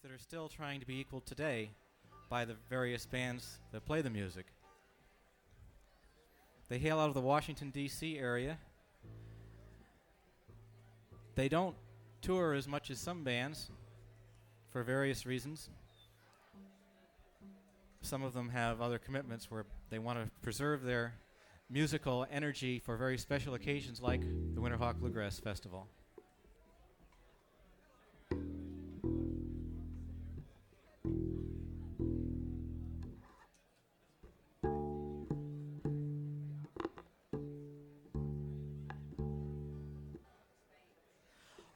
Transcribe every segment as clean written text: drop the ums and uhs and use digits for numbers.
that are still trying to be equaled today by the various bands that play the music. They hail out of the Washington, D.C. area. They don't tour as much as some bands for various reasons. Some of them have other commitments where they want to preserve their musical energy for very special occasions like the Winterhawk Bluegrass Festival.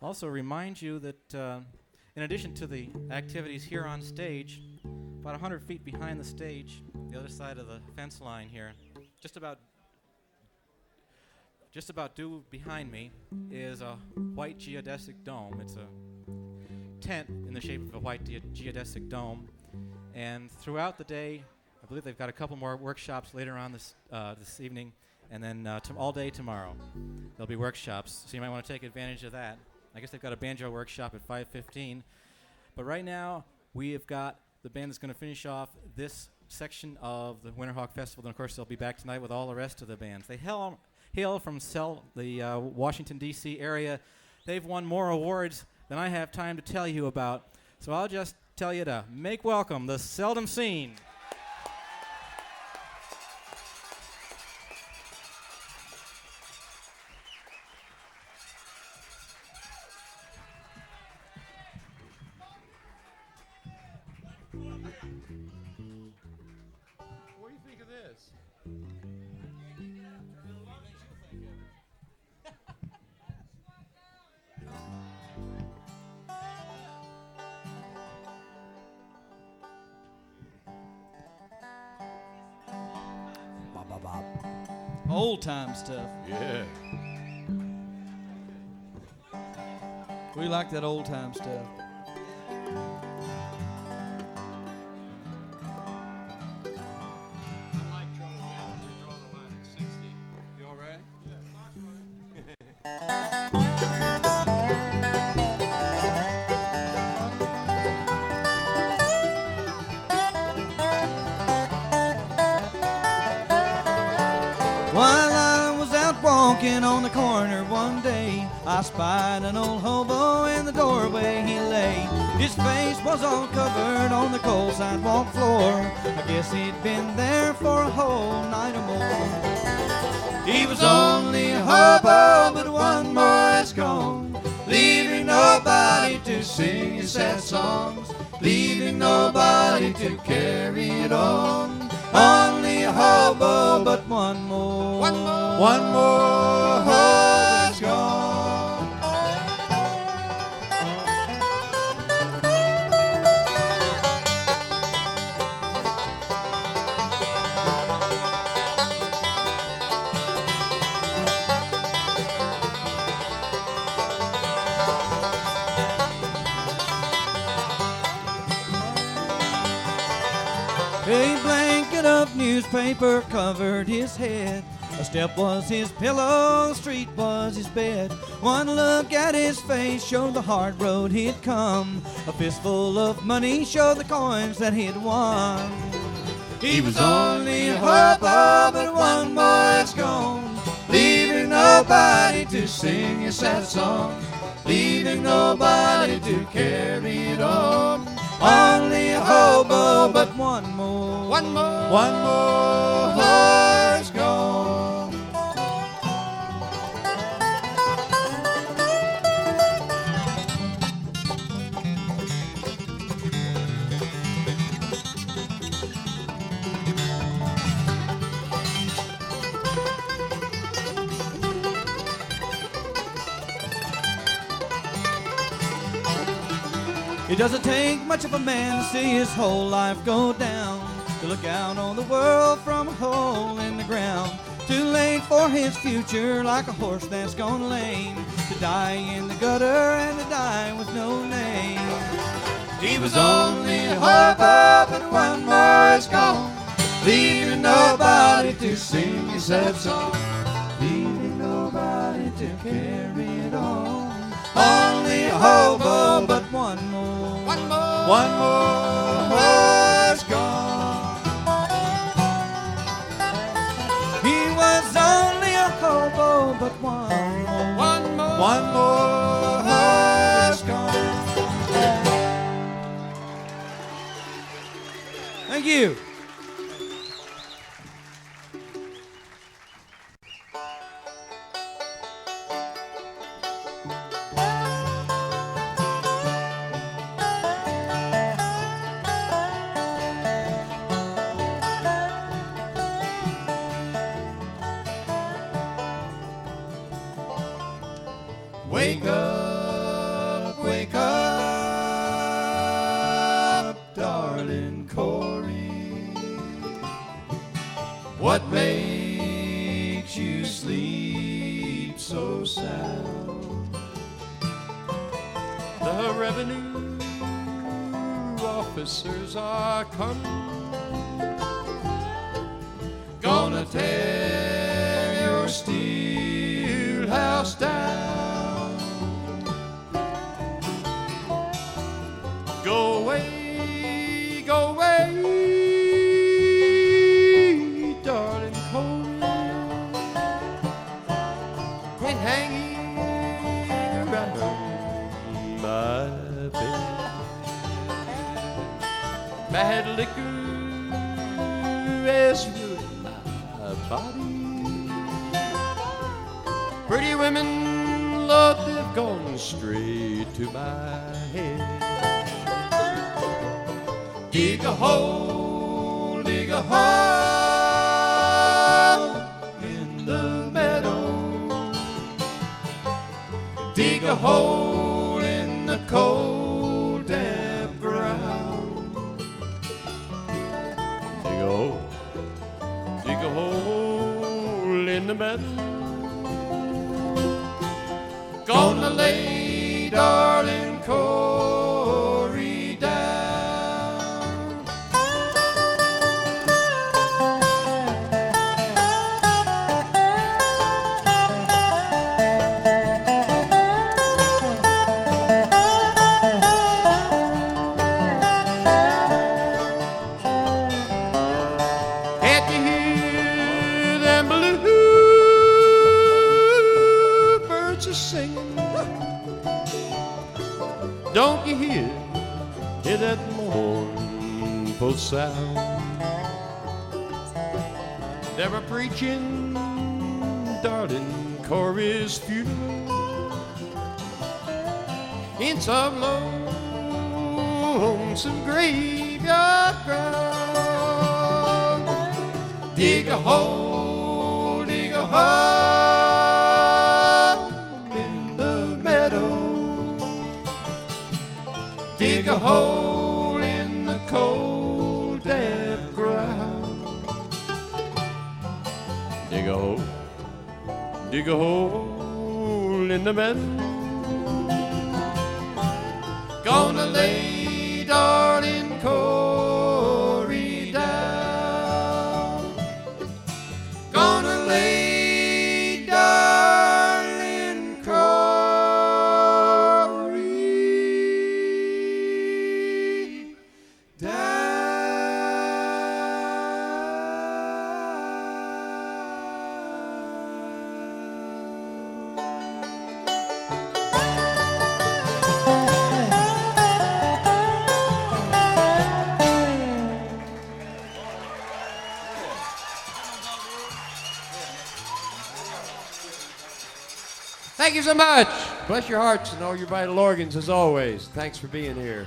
Also remind you that in addition to the activities here on stage, about 100 feet behind the stage, the other side of the fence line here, just about due behind me, is a white geodesic dome. It's a tent in the shape of a white geodesic dome. And throughout the day, I believe they've got a couple more workshops later on this evening, and then all day tomorrow there'll be workshops. So you might want to take advantage of that. I guess they've got a banjo workshop at 5:15. But right now, we have got the band that's going to finish off this section of the Winterhawk Festival. And, of course, they'll be back tonight with all the rest of the bands. They hail from the Washington, D.C. area. They've won more awards than I have time to tell you about. So I'll just tell you to make welcome the Seldom Scene. What do you think of this? Old time stuff. Yeah. We like that old time stuff. While I was out walking on the corner one day, I spied an old hobo in the doorway he lay. His face was all covered on the cold sidewalk floor. I guess he'd been there for a whole night or more. He was only a hobo, but one more is gone, leaving nobody to sing his sad songs, leaving nobody to carry it on. Only a hobo, but one more hobo is gone. A blanket of newspaper covered his head. A step was his pillow, street was his bed. One look at his face showed the hard road he'd come. A fistful of money showed the coins that he'd won. He was only a hobo, but one more is gone, leaving nobody to sing his sad songs, leaving nobody to carry it on. Only a hobo, but one more is gone. It doesn't take much of a man to see his whole life go down, to look out on the world from a hole in the ground. Too late for his future, like a horse that's gone lame, to die in the gutter and to die with no name. He was only a hobo, but one more is gone, leaving nobody to sing his sad song, leaving nobody to carry it on. Only a hobo, but one more one more horse gone. He was only a hobo, but one more horse gone. Thank you. Wake up, darling Corey. What makes you sleep so sound? The revenue officers are coming, Gonna tear your steel house down. go away, darling Coleman. Quit hanging around my bed. Bad liquor has ruined my body. Pretty women, Lord, they've gone straight to my head. Dig a hole in the meadow. Dig a hole in the cold, damp ground. Dig a hole in the meadow. Gonna lay darling Corey down. Can't you hear them bluebirds are singing? Don't you hear that mournful sound? They were preaching darling Corey's funeral in some lonesome graveyard ground. Dig a hole in the meadow. Dig a hole in the cold, damp ground. Dig a hole in the meadow. Gonna lay darling Corey down. Gonna lay darling Corey down. Thank you so much. Bless your hearts and all your vital organs as always. Thanks for being here.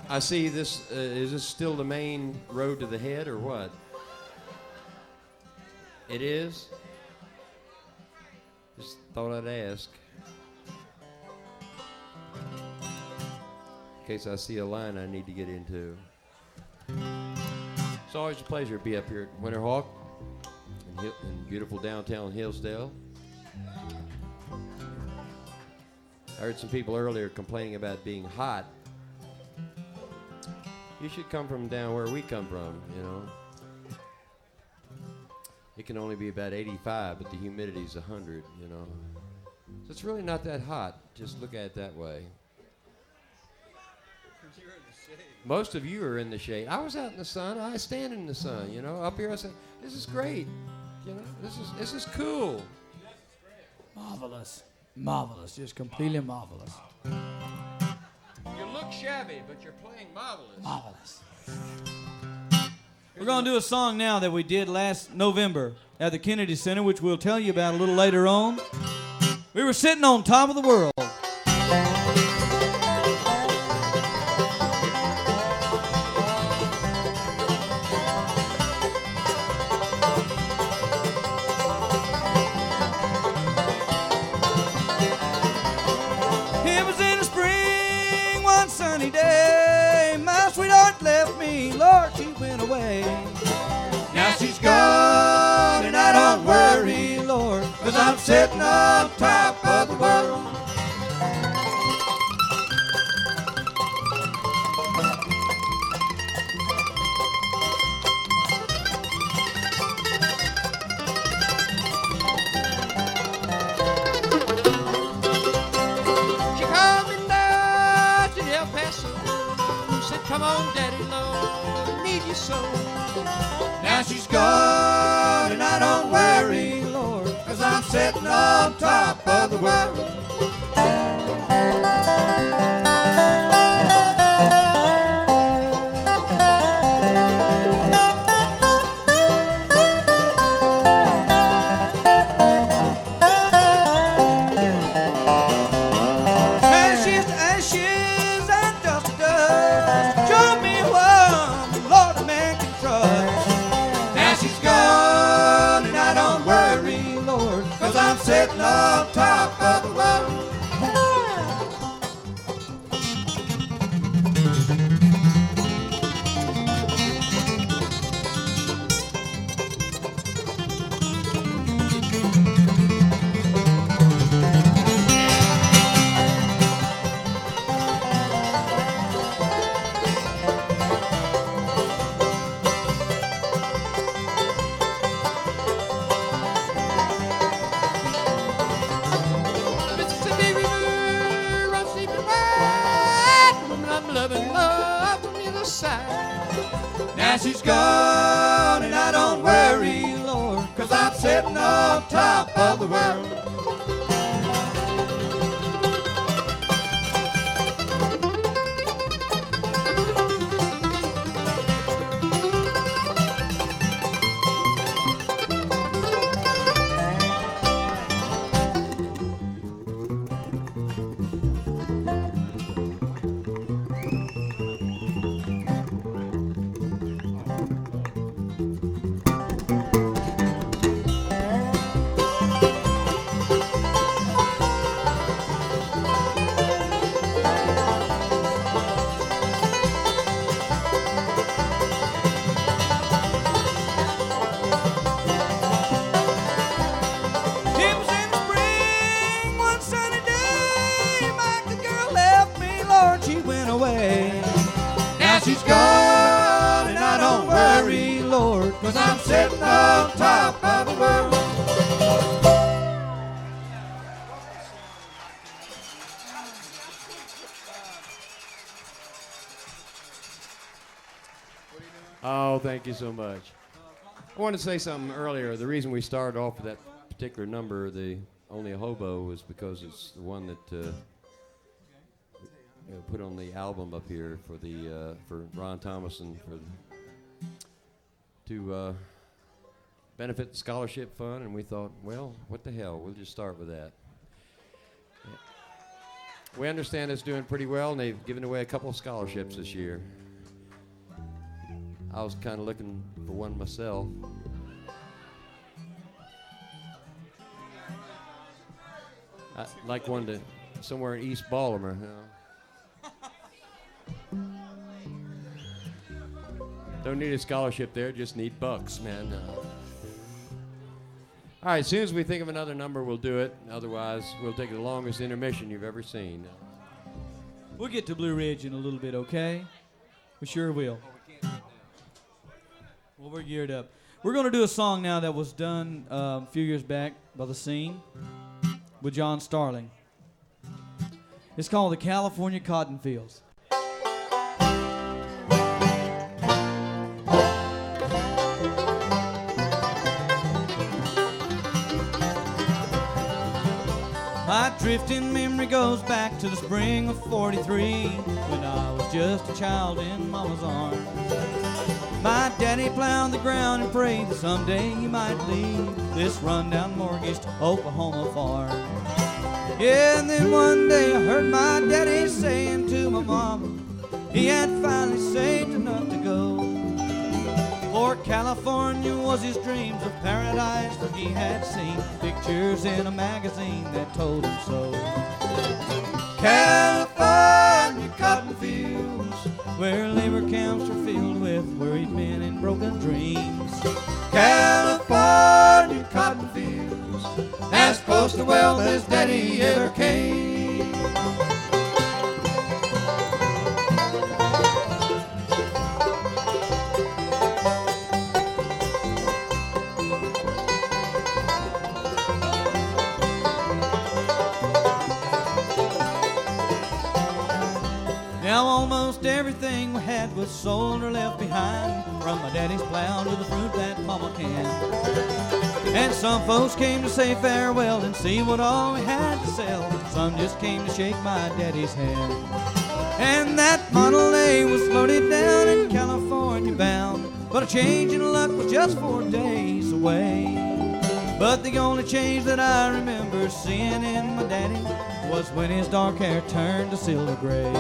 I see this. Is this still the main road to the head or what? It is? Just thought I'd ask. In case I see a line I need to get into. It's always a pleasure to be up here at Winterhawk in beautiful downtown Hillsdale. I heard some people earlier complaining about being hot. You should come from down where we come from, you know. It can only be about 85, but the humidity's 100, you know. So it's really not that hot. Just look at it that way. Most of you are in the shade. I was out in the sun. I stand in the sun. You know, up here I said, "This is great. You know, this is cool." Marvelous, marvelous, just completely marvelous. You look shabby, but you're playing marvelous. Marvelous. We're going to do a song now that we did last November at the Kennedy Center, which we'll tell you about a little later on. We were sitting on top of the world. It was in the spring, one sunny day. My sweetheart left me, Lord, she went away. Now she's gone and I don't worry, Lord, 'cause I'm sitting on top of the world. She called me down to El Paso. Said, "Come on, Daddy, Lord, I need you so." Now she's gone and I don't worry, Lord, 'cause I'm sitting on top of the world. Ashes to ashes and dust to dust. Show me one, Lord, a man can trust. Now she's gone and I don't worry, Lord, 'cause I'm sitting on top of the world. Mississippi River runs deep and wide. Woman I'm loving, love from the other side. Now she's gone and I don't worry, Lord, 'cause I'm sitting on top of the world. It was in the spring, one sunny day. My good girl left me, Lord, she went away. Now she's gone and I don't worry, Lord, 'cause I'm sitting on top of the world. Oh, thank you so much. I wanted to say something earlier. The reason we started off with that particular number, the Only a Hobo, was because it's the one that put on the album up here for the for Ron Thomason to benefit the scholarship fund, and we thought, well, what the hell? We'll just start with that. We understand it's doing pretty well, and they've given away a couple of scholarships this year. I was kind of looking for one myself. I'd like one to somewhere in East Baltimore. You know. Don't need a scholarship there, just need bucks, man. All right, as soon as we think of another number, we'll do it. Otherwise, we'll take the longest intermission you've ever seen. We'll get to Blue Ridge in a little bit, okay? We sure will. Well, we're geared up. We're going to do a song now that was done a few years back by The Scene with John Starling. It's called The California Cottonfields. Drifting memory goes back to the spring of 43, when I was just a child in Mama's arms. My daddy plowed the ground and prayed that someday he might leave this rundown mortgaged Oklahoma farm. Yeah, and then one day I heard my daddy saying to my mama he had finally saved enough to go. For California was his dreams of paradise, for he had seen pictures in a magazine that told him so. California cotton fields, where labor camps were filled with worried men and broken dreams. California cotton fields, as close to wealth as Daddy ever came. Now almost everything we had was sold or left behind, from my daddy's plow to the fruit that Mama canned. And some folks came to say farewell and see what all we had to sell. Some just came to shake my daddy's hand. And that Model A was loaded down in California bound, but a change in luck was just 4 days away. But the only change that I remember seeing in my daddy was when his dark hair turned to silver gray.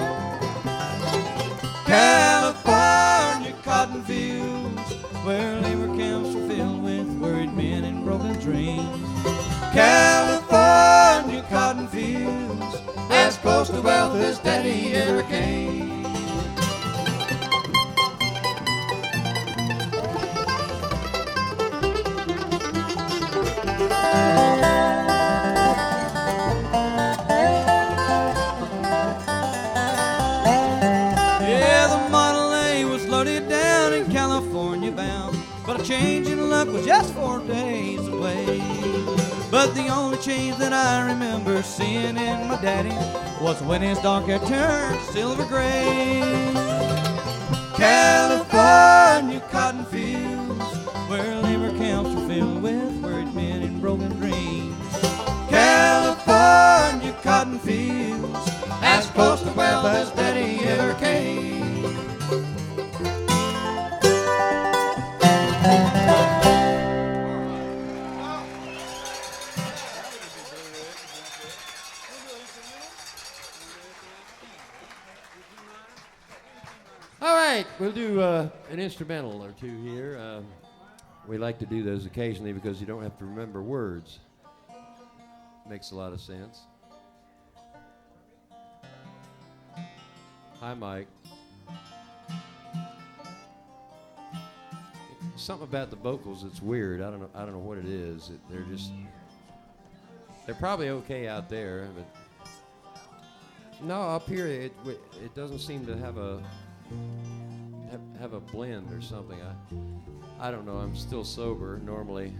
California cotton fields, where labor camps were filled with worried men and broken dreams. California cotton fields, as close to wealth as Daddy ever came. But a change in luck was just 4 days away. But the only change that I remember seeing in my daddy was when his dark hair turned silver gray. California cotton fields, where labor camps were filled with worried men and broken dreams. California cotton fields, as close to wealth as Daddy ever came. All right, we'll do an instrumental or two here. We like to do those occasionally because you don't have to remember words. Makes a lot of sense. Hi, Mike. Something about the vocals that's weird. I don't know what it is. They're probably okay out there, but no, up here it doesn't seem to have a blend or something. I don't know. I'm still sober normally.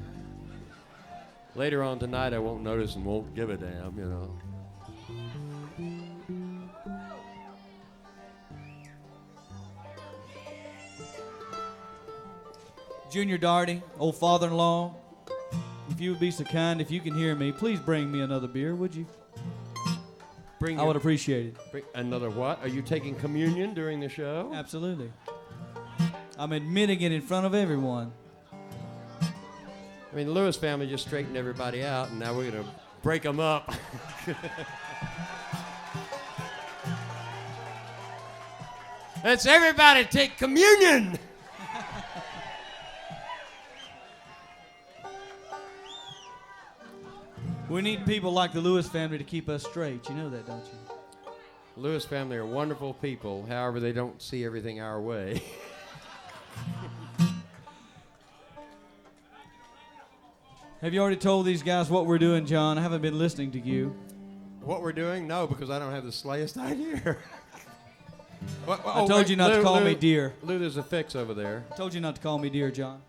Later on tonight, I won't notice and won't give a damn, you know. Junior Darty, old father-in-law, if you would be so kind, if you can hear me, please bring me another beer, would you? I would appreciate it. Bring another what? Are you taking communion during the show? Absolutely. I'm admitting it in front of everyone. I mean, the Lewis family just straightened everybody out, and now we're going to break them up. Let's everybody take communion! We need people like the Lewis family to keep us straight. You know that, don't you? Lewis family are wonderful people. However, they don't see everything our way. Have you already told these guys what we're doing, John? I haven't been listening to you. What we're doing? No, because I don't have the slightest idea. I told you not to call me dear. Lou, there's a fix over there. I told you not to call me dear, John.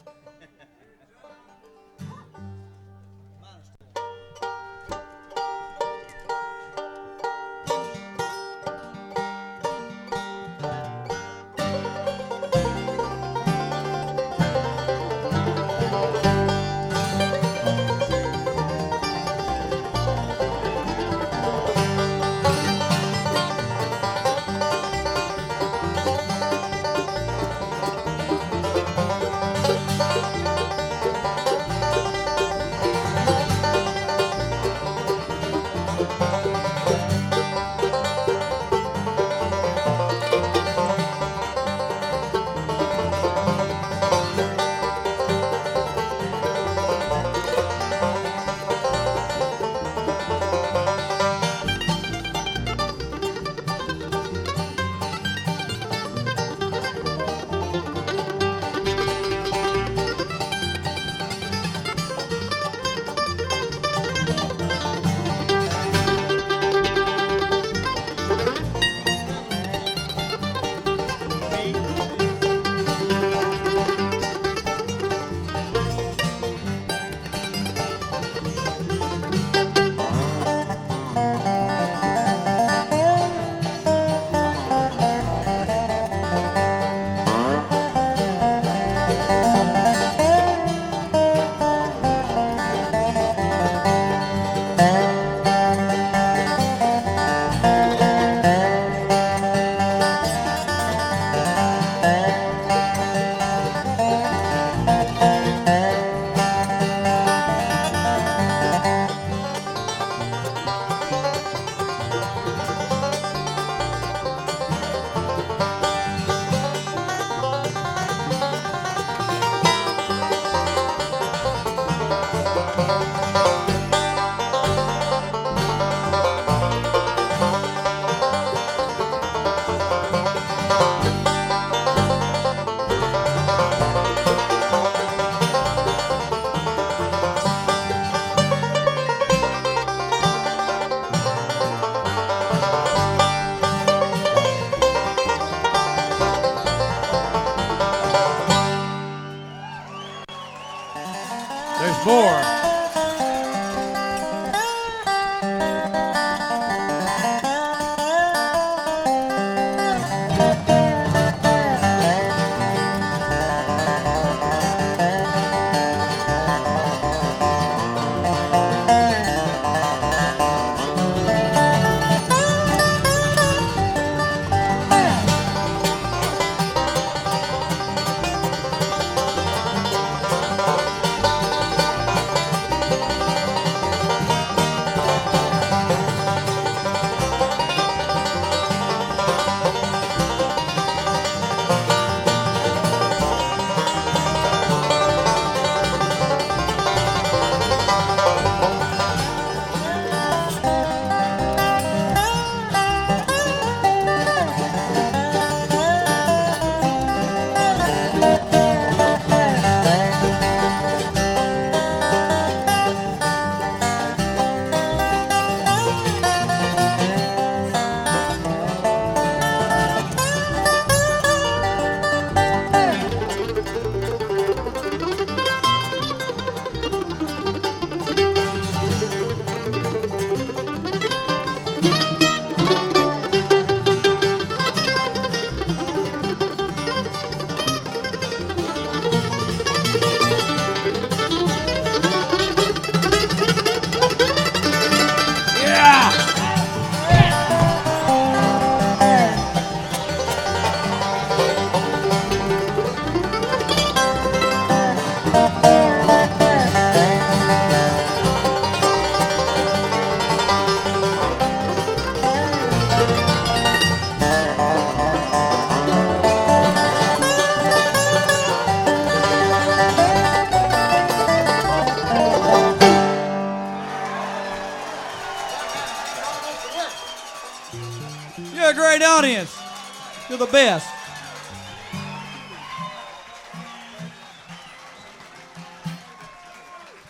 You're the best.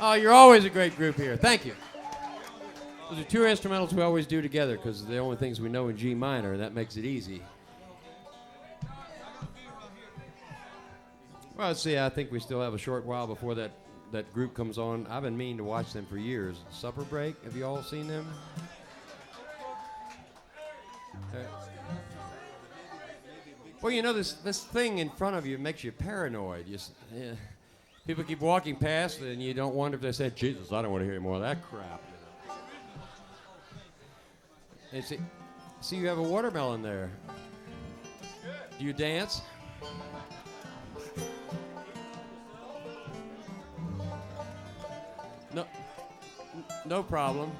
Oh, you're always a great group here. Thank you. Those are two instrumentals we always do together because they're the only things we know in G minor, and that makes it easy. Well, let's see. I think we still have a short while before that group comes on. I've been meaning to watch them for years. Supper Break, have you all seen them? Well, you know, this thing in front of you makes you paranoid. Yeah. People keep walking past, and you don't wonder if they say, Jesus, I don't want to hear any more of that crap. And see, you have a watermelon there. Do you dance? No problem.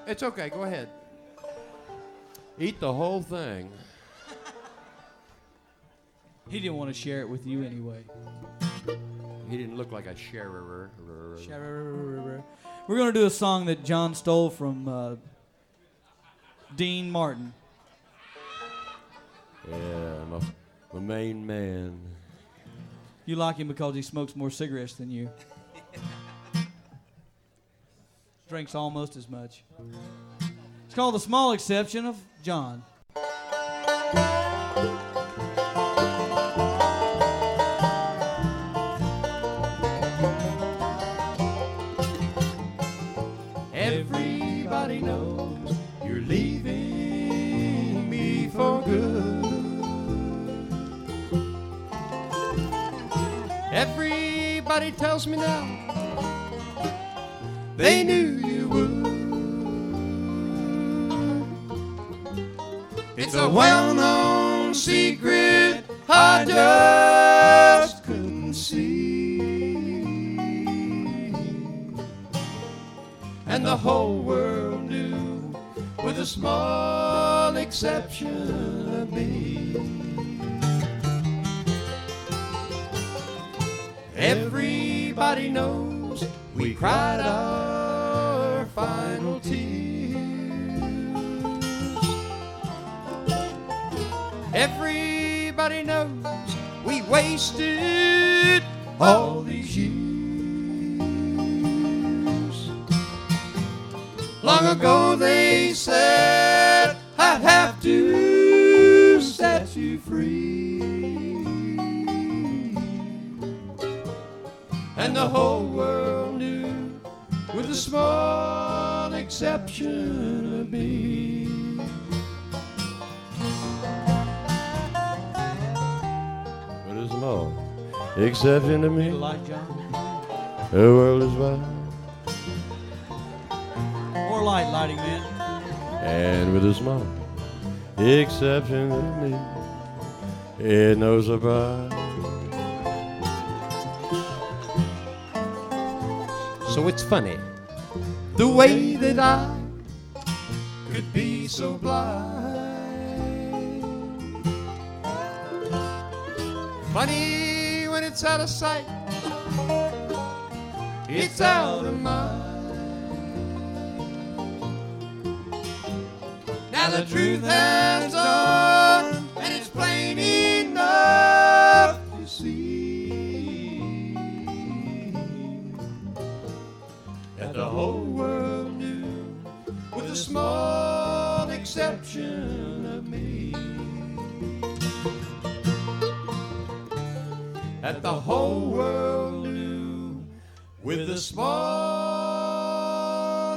It's okay, go ahead. Eat the whole thing. He didn't want to share it with you anyway. He didn't look like a sharer. We're going to do a song that John stole from Dean Martin. Yeah, my main man. You like him because he smokes more cigarettes than you. Drinks almost as much. It's called The Small Exception of John. Everybody knows you're leaving me for good. Everybody tells me now they knew you would. It's a well-known secret I just couldn't see. And the whole world knew, with a small exception of me. Everybody knows we cried our final tears. Everybody knows we wasted all these years. Long ago they said I'd have to set you free. And the whole world knew, with a small exception of me. With a small exception of me. Light, John? The world is wide. More light, lighting man. And with a small exception of me, it knows about. So it's funny, the way that I could be so blind. Funny when it's out of sight, it's out of mind. Now the truth has dawned, and it's plain enough to see that the whole world knew, with a small exception of me. That the whole world knew, with a small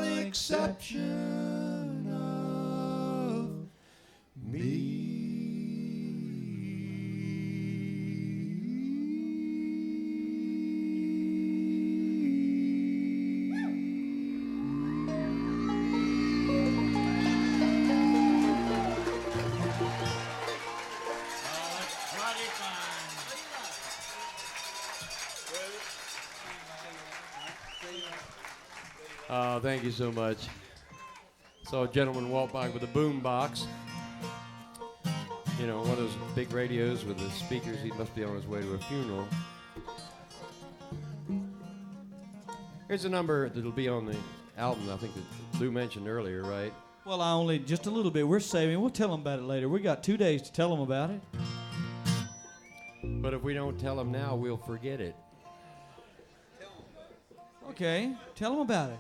exception of me. Oh, thank you so much. Saw a gentleman walk by with a boom box. You know, one of those big radios with the speakers. He must be on his way to a funeral. Here's a number that'll be on the album, I think, that Lou mentioned earlier, right? Well, I only just a little bit. We're saving. We'll tell them about it later. We got 2 days to tell them about it. But if we don't tell them now, we'll forget it. Okay, tell them about it.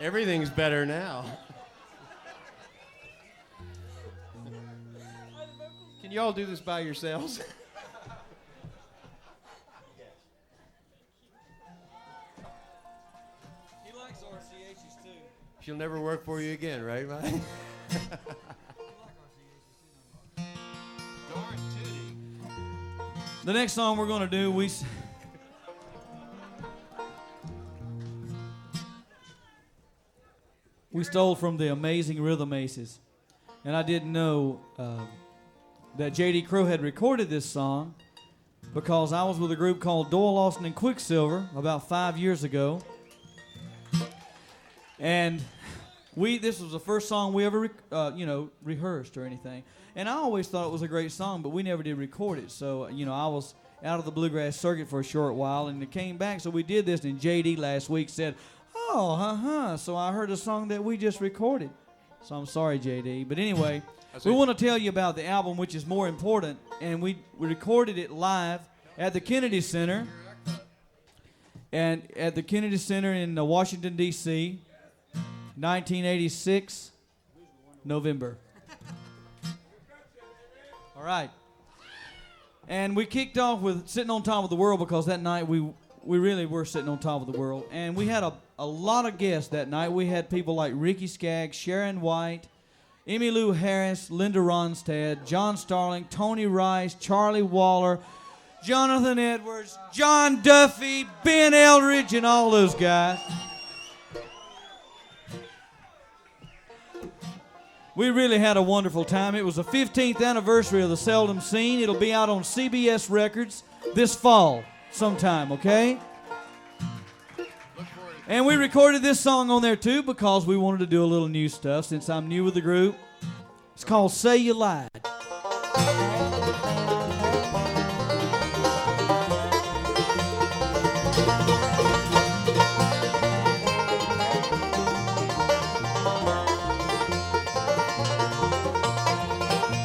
Everything's better now. Can you all do this by yourselves? He likes RCHs too. She'll never work for you again, right, Mike? The next song we're going to do, we stole from the amazing Rhythm Aces. And I didn't know that J.D. Crowe had recorded this song because I was with a group called Doyle, Austin, and Quicksilver about 5 years ago. And this was the first song we ever, rehearsed or anything. And I always thought it was a great song, but we never did record it. So, I was out of the Bluegrass circuit for a short while, and it came back. So we did this, and J.D. last week said, so I heard a song that we just recorded. So I'm sorry, J.D. But anyway, we want to tell you about the album, which is more important. And we recorded it live at the Kennedy Center. And at the Kennedy Center in Washington, D.C., 1986, November. All right. And we kicked off with Sitting on Top of the World because that night we really were sitting on top of the world. And we had a lot of guests that night. We had people like Ricky Skaggs, Sharon White, Emmylou Harris, Linda Ronstadt, John Starling, Tony Rice, Charlie Waller, Jonathan Edwards, John Duffey, Ben Eldridge, and all those guys. We really had a wonderful time. It was the 15th anniversary of the Seldom Scene. It'll be out on CBS Records this fall sometime, okay? And we recorded this song on there too because we wanted to do a little new stuff since I'm new with the group. It's called Say You Lied.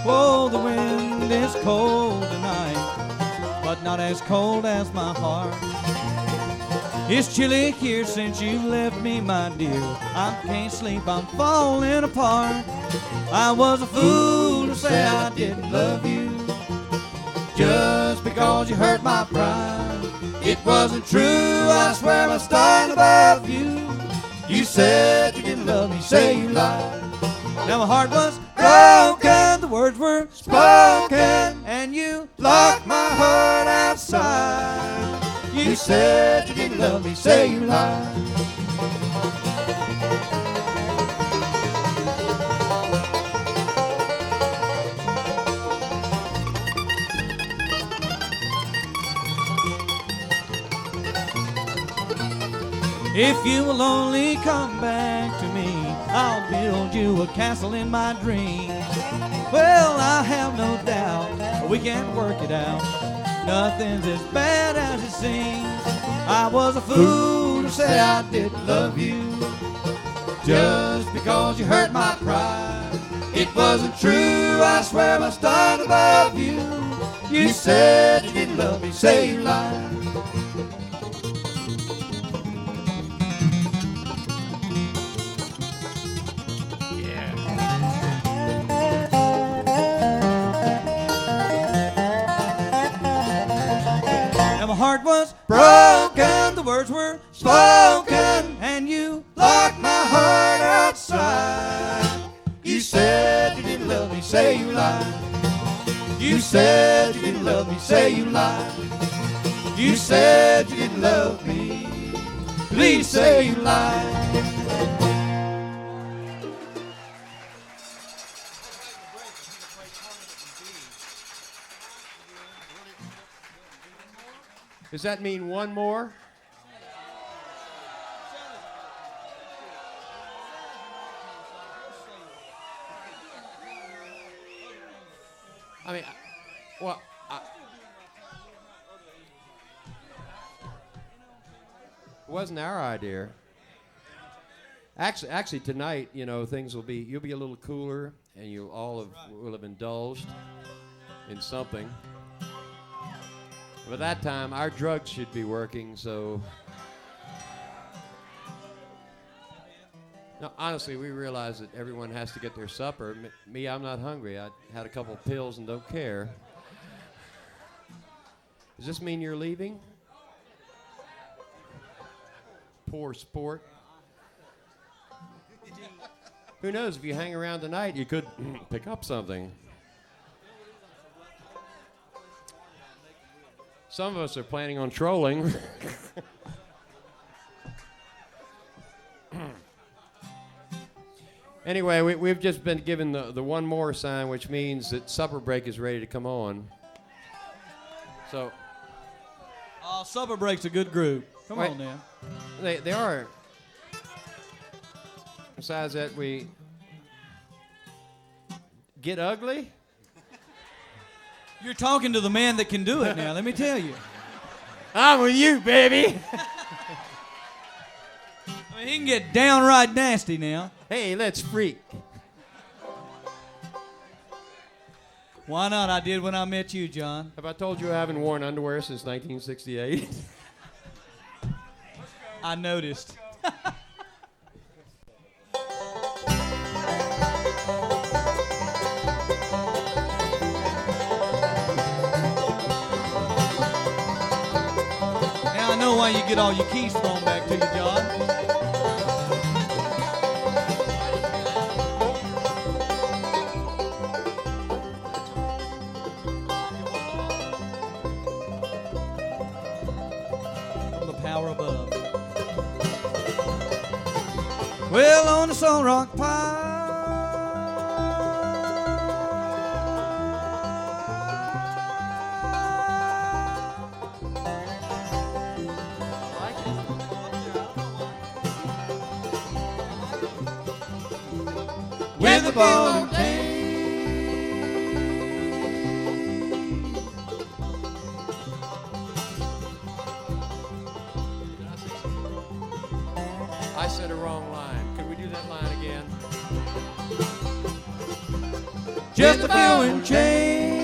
Oh, the wind is cold tonight, but not as cold as my heart. It's chilly here since you left me, my dear. I can't sleep, I'm falling apart. I was a fool to say I didn't love you, just because you hurt my pride. It wasn't true, I swear I stand above you. You said you didn't love me, say you lied. Now my heart was broken, the words were spoken, and you locked my heart outside. You said you didn't love me, say you lied. If you will only come back to me, I'll build you a castle in my dreams. Well, I have no doubt we can work it out. Nothing's as bad as it seems. I was a fool to say I didn't love you, just because you hurt my pride. It wasn't true, I swear I stand above you. You said you didn't love me, say you lied. My heart was broken, the words were spoken, and you locked my heart outside. You said you didn't love me, say you lied. You said you didn't love me, say you lied. You said you didn't love me, please say you lied. Does that mean one more? I mean, well, It wasn't our idea. Actually, tonight, you know, you'll be a little cooler, and will have indulged in something. By that time, our drugs should be working, so. No, honestly, we realize that everyone has to get their supper. Me, I'm not hungry. I had a couple pills and don't care. Does this mean you're leaving? Poor sport. Who knows, if you hang around tonight, you could pick up something. Some of us are planning on trolling. Anyway, we've just been given the one more sign, which means that supper break is ready to come on. So. Supper break's a good group. Come on now. They are. Besides that, we get ugly. You're talking to the man that can do it now, let me tell you. I'm with you, baby. I mean, he can get downright nasty now. Hey, let's freak. Why not? I did when I met you, John. Have I told you I haven't worn underwear since 1968? I noticed. Now I know why you get all your keys thrown back to you, John. Well, on the Salt Rock Pie, with the ball and chain. I said a wrong line. Line again. Just a ball and chain.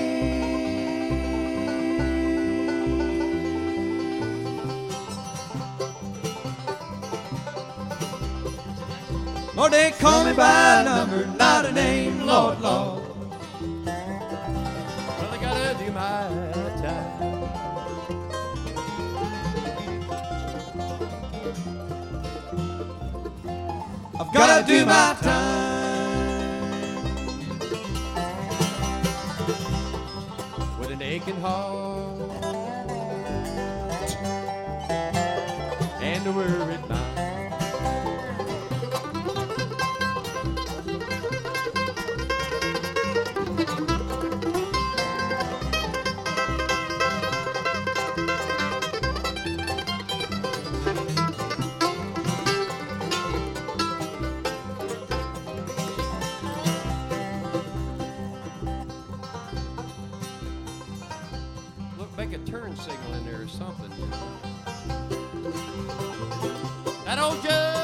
Lord, they call me by a number, not a name, Lord, Lord. Well, I gotta do my time. I've gotta do my time. With an aching heart and a worried mind. Make a turn signal in there or something. That old judge.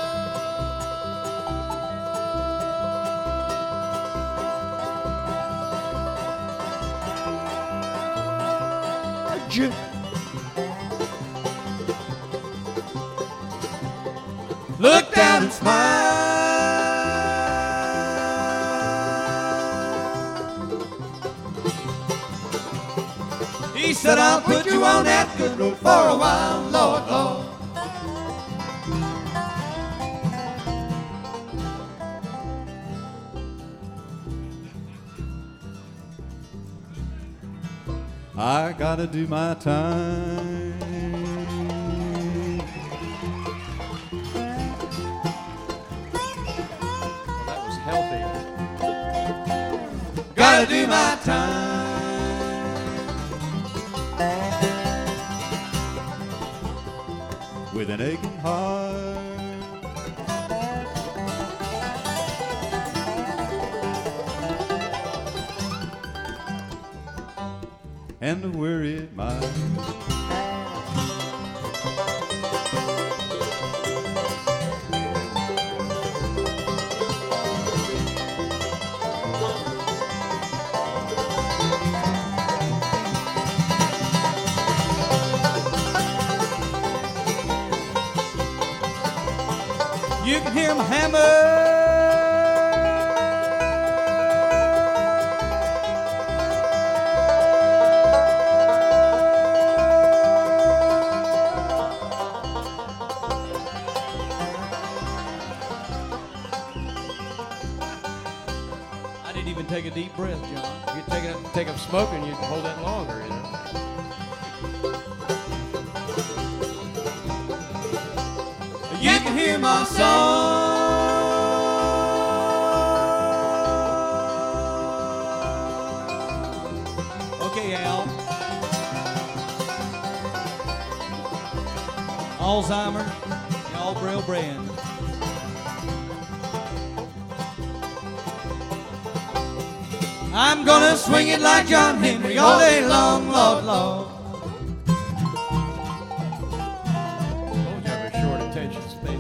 Look down and smile. He said, I'll put you on that good road for a while, Lord, Lord. I gotta do my time. Well, that was healthy. Gotta do my time. With an aching heart and a worried mind. You can hear my hammer. I didn't even take a deep breath, John. You take up smoking, you'd hold that longer, you know. You can hear my song. Okay, Al. Alzheimer, the All-Braille brand. I'm gonna swing it like John Henry all day long, Lord, Lord. Told you I have a short attention span.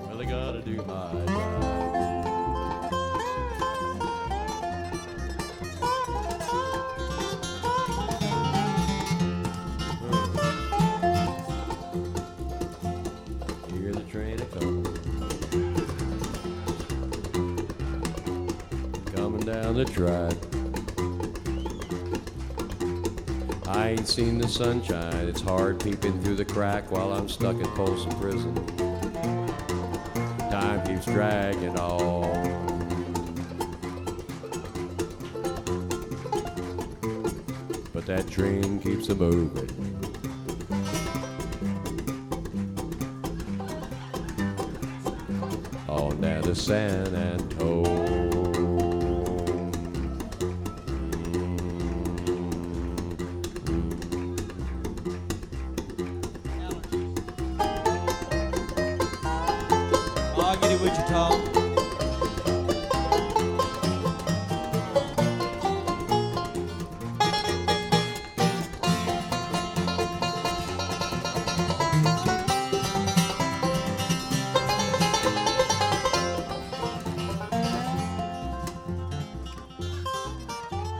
Really gotta do my job. Hear the train a-comin', coming down the track. I ain't seen the sunshine, it's hard peeping through the crack while I'm stuck in Folsom Prison. Time keeps dragging on. But that train keeps a-moving. On down to San Antonio. Wichita.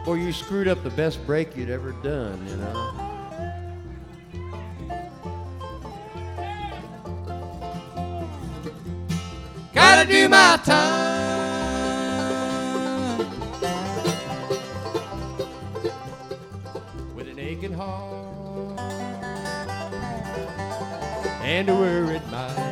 Boy, you screwed up the best break you'd ever done, you know. Gotta do my time. With an aching heart and a worried mind.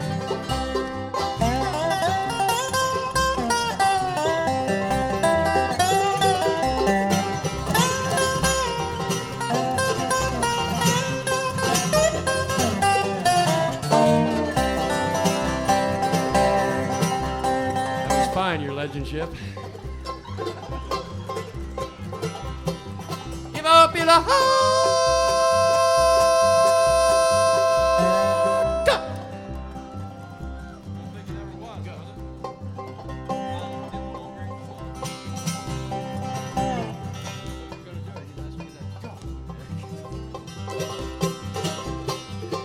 Your legendship. Give up your heart.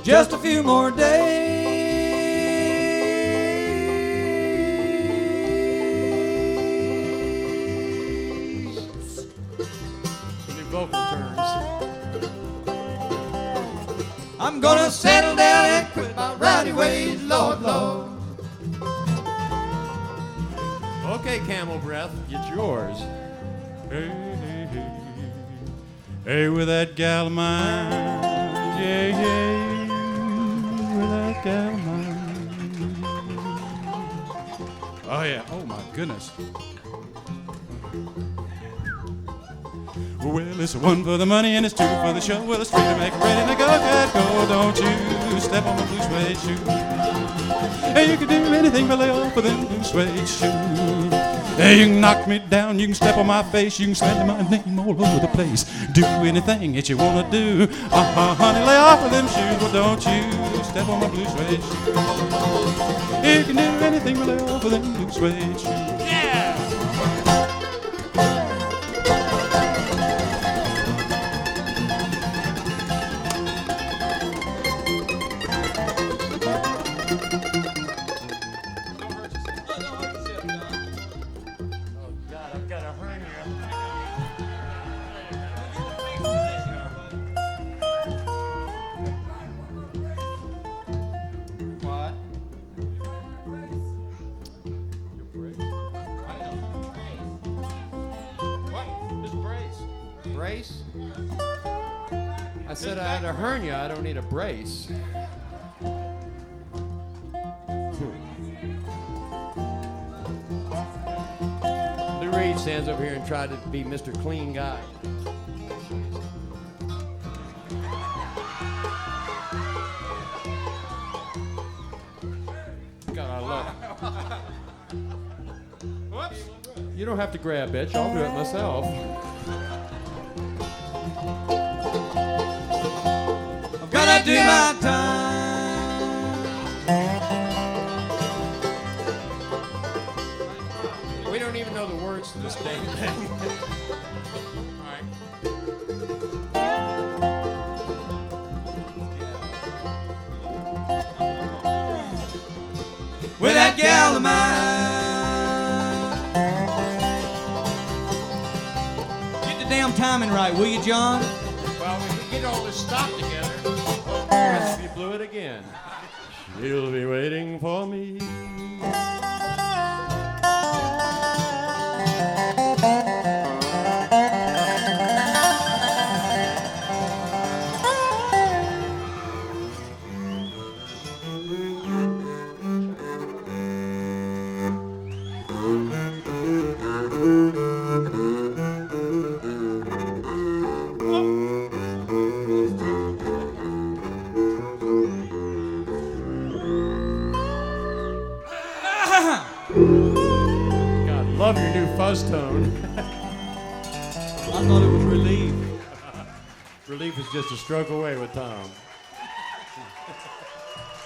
Just a few more days. Vocal turns. I'm gonna settle down and quit my rowdy ways, Lord, Lord. Okay, Camel Breath, it's yours. Hey, hey, hey, hey, with that gal of mine, yeah, yeah, with that gal of mine. Oh yeah, oh my goodness. Well, it's one for the money and it's two for the show. Well, it's three to make it ready to go, cat, go. Don't you step on my blue suede shoe. Hey, you can do anything but lay off with them blue suede shoes. Hey, you can knock me down, you can step on my face, you can slander my name all over the place. Do anything that you wanna do. Honey, lay off with them shoes. Well, don't you step on my blue suede shoe. You can do anything but lay off with them blue suede shoes. Yeah! brace? I said I had a hernia. I don't need a brace. Reid stands over here and tried to be Mr. Clean Guy. God, I love it. Whoops. You don't have to grab, bitch. I'll do it myself. I've gotta do my time. We don't even know the words to this damn thing. All right. With that gal of mine. Get the damn timing right, will you, John? Well, we can get all this stopped together. Oh, you blew it again. She'll be waiting for me. Love your new fuzz tone. I thought it was Relief. Relief is just a stroke away with Tom.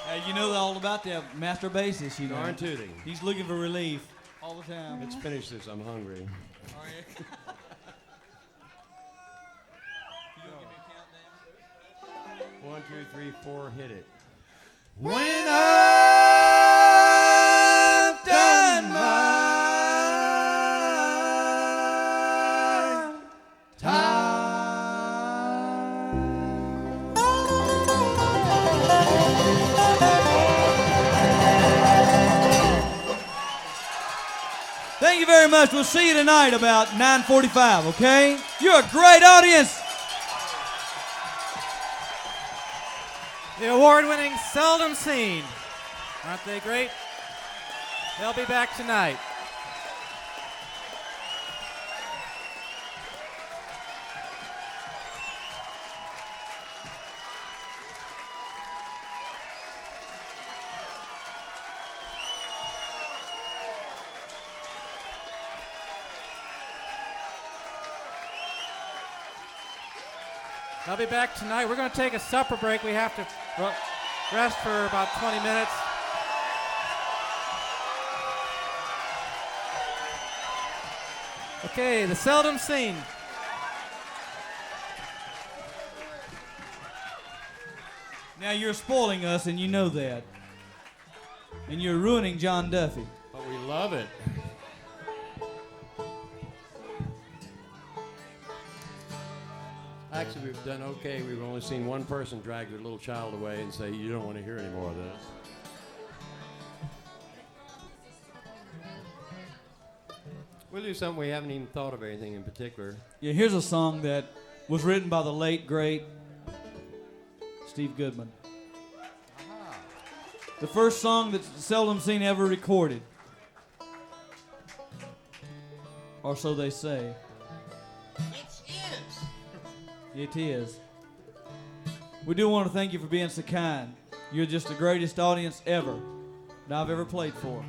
Hey, you know all about that master bassist, you know. Darn tooting. He's looking for relief all the time. Let's finish this. I'm hungry. Are you? You gonna give me a countdown? 1, 2, 3, 4, hit it. When I've done my time. Thank you very much. We'll see you tonight about 9:45, okay? You're a great audience. The award-winning Seldom Scene. Aren't they great? They'll be back tonight. They'll be back tonight. We're going to take a supper break. We have to rest for about 20 minutes. Okay, the Seldom Scene. Now you're spoiling us, and you know that. And you're ruining John Duffey. But we love it. Actually, we've done okay. We've only seen one person drag their little child away and say, you don't want to hear any more of this. We'll do something we haven't even thought of anything in particular. Yeah, here's a song that was written by the late, great Steve Goodman. The first song that Seldom Scene ever recorded. Or so they say. It is. We do want to thank you for being so kind. You're just the greatest audience ever that I've ever played for.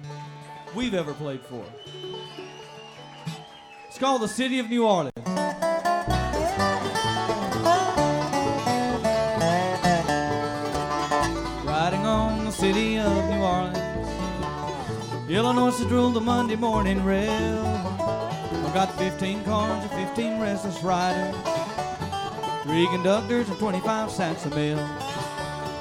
We've ever played for. It's called The City of New Orleans. Riding on the city of New Orleans, Illinois has ruled the Monday morning rail. I've got 15 cars and 15 restless riders, 3 conductors and 25 sacks of mail.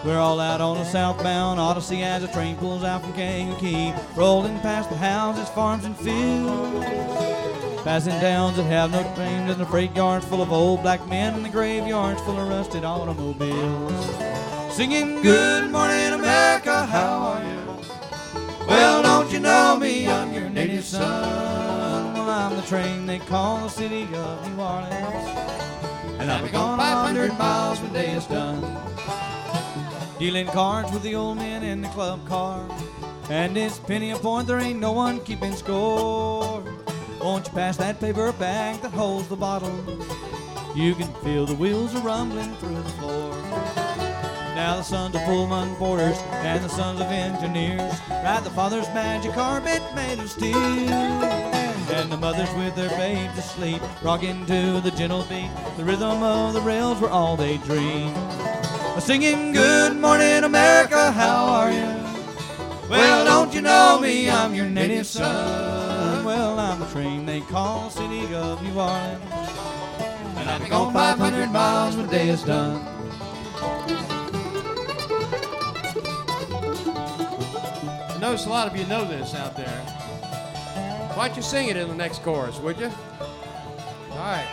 We're all out on a southbound Odyssey as the train pulls out from Kankakee, rolling past the houses, farms, and fields, passing towns that have no names, and the freight yards full of old black men, and the graveyards full of rusted automobiles. Singing, good morning, America, how are you? Well, don't you know me? I'm your native son. Well, I'm the train they call the city of New Orleans. And I'll be gone 500 miles when day is done. Dealing cards with the old men in the club car. And it's penny a point, there ain't no one keeping score. Won't you pass that paper bag that holds the bottle? You can feel the wheels are rumbling through the floor. Now the sons of Pullman porters and the sons of engineers ride the father's magic carpet made of steel. And the mothers with their babes asleep, rocking to the gentle beat. The rhythm of the rails were all they dreamed. Singing, good morning America, how are you? Well, don't you know me, I'm your native son. Well, I'm the train they call the city of New Orleans. And I'll be gone 500 miles when day is done. I notice a lot of you know this out there. Why don't you sing it in the next chorus, would you? All right.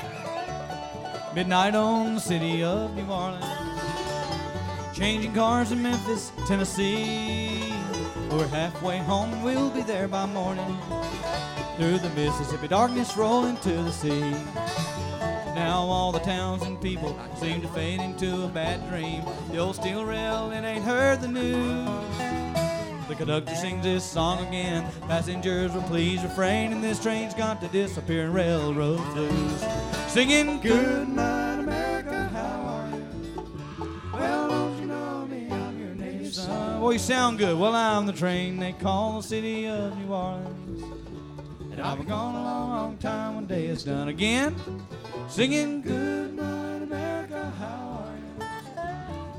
Midnight on the city of New Orleans. Changing cars in Memphis, Tennessee. We're halfway home and we'll be there by morning. Through the Mississippi darkness rolling to the sea. Now all the towns and people seem to fade into a bad dream. The old steel rail, it ain't heard the news. The conductor sings this song again. Passengers will please refrain, and this train's got to disappear in railroad blues. Singing, good night America, how are you? Well, don't you know me, I'm your native son. Well, you sound good. Well, I'm the train they call the city of New Orleans. And I've been gone a long, long time when day is done. Again, singing, good night America, how are you?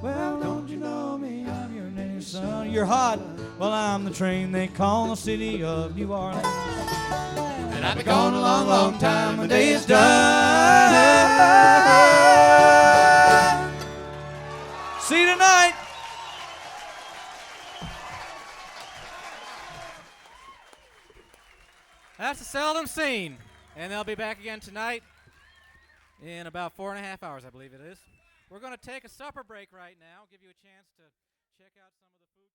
Well, don't you know me, I'm your native son. You're hot. Well, I'm the train they call the city of New Orleans. And I've been gone a long, long time when day is done. See you tonight. That's the Seldom Scene. And they'll be back again tonight in about 4.5 hours, I believe it is. We're going to take a supper break right now, give you a chance to check out some of the food.